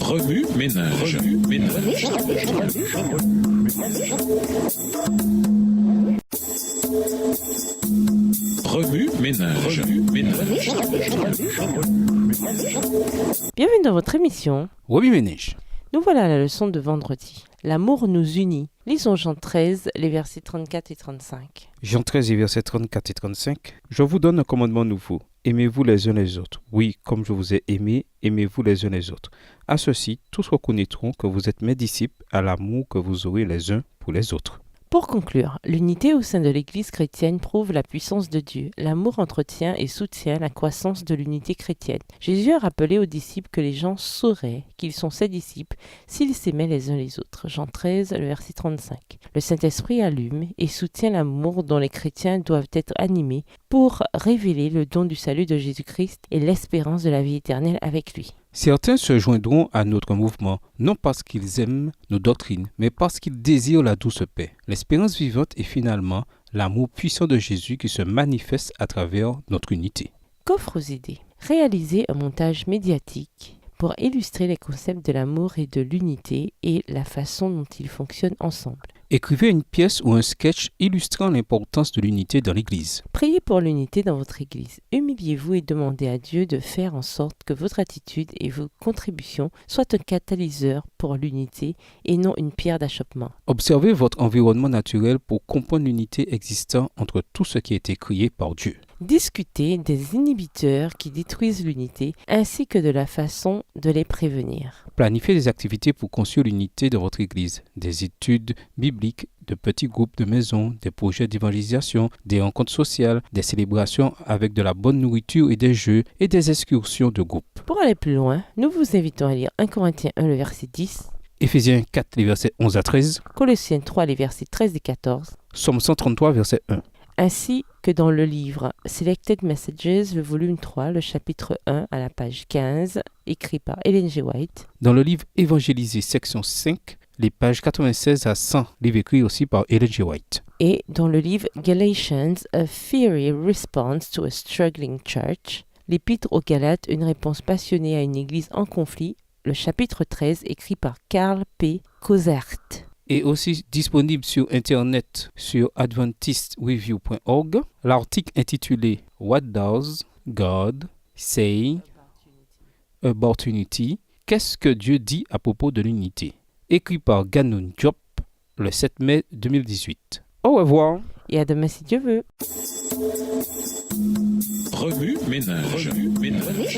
Remue ménage. Remue ménage. Bienvenue dans votre émission. Remue ménage. Nous voilà à la leçon de vendredi. L'amour nous unit. Lisons Jean 13, les versets 34 et 35. Jean 13, les versets 34 et 35. Je vous donne un commandement nouveau. Aimez-vous les uns les autres. Oui, comme je vous ai aimé, aimez-vous les uns les autres. À ceci, tous reconnaîtront que vous êtes mes disciples à l'amour que vous aurez les uns pour les autres. Pour conclure, l'unité au sein de l'Église chrétienne prouve la puissance de Dieu. L'amour entretient et soutient la croissance de l'unité chrétienne. Jésus a rappelé aux disciples que les gens sauraient qu'ils sont ses disciples s'ils s'aimaient les uns les autres. Jean 13, le verset 35. Le Saint-Esprit allume et soutient l'amour dont les chrétiens doivent être animés pour révéler le don du salut de Jésus-Christ et l'espérance de la vie éternelle avec lui. Certains se joindront à notre mouvement, non parce qu'ils aiment nos doctrines, mais parce qu'ils désirent la douce paix, l'espérance vivante et finalement l'amour puissant de Jésus qui se manifeste à travers notre unité. Qu'offre aux idées? Réaliser un montage médiatique pour illustrer les concepts de l'amour et de l'unité et la façon dont ils fonctionnent ensemble. Écrivez une pièce ou un sketch illustrant l'importance de l'unité dans l'Église. Priez pour l'unité dans votre Église. Humiliez-vous et demandez à Dieu de faire en sorte que votre attitude et vos contributions soient un catalyseur pour l'unité et non une pierre d'achoppement. Observez votre environnement naturel pour comprendre l'unité existant entre tout ce qui a été créé par Dieu. Discutez des inhibiteurs qui détruisent l'unité ainsi que de la façon de les prévenir. Planifiez des activités pour construire l'unité dans votre Église, des études bibliques, de petits groupes de maison, des projets d'évangélisation, des rencontres sociales, des célébrations avec de la bonne nourriture et des jeux et des excursions de groupe. Pour aller plus loin, nous vous invitons à lire 1 Corinthiens 1, le verset 10, Éphésiens 4, les versets 11 à 13, Colossiens 3, les versets 13 et 14, Psaume 133, verset 1. ainsi que dans le livre Selected Messages, le volume 3, le chapitre 1 à la page 15, écrit par Ellen G. White. Dans le livre Évangélisé, section 5, les pages 96 à 100, livre écrit aussi par Ellen G. White. Et dans le livre Galatians, A Fiery Response to a Struggling Church, l'épître aux Galates, une réponse passionnée à une église en conflit, le chapitre 13, écrit par Karl P. Kozart. Et aussi disponible sur Internet sur adventistreview.org, l'article intitulé What Does God Say About Unity? Qu'est-ce que Dieu dit à propos de l'unité? Écrit par Gannon Diop le 7 mai 2018. Au revoir. Et à demain si Dieu veut. Remue ménage. Remue ménage.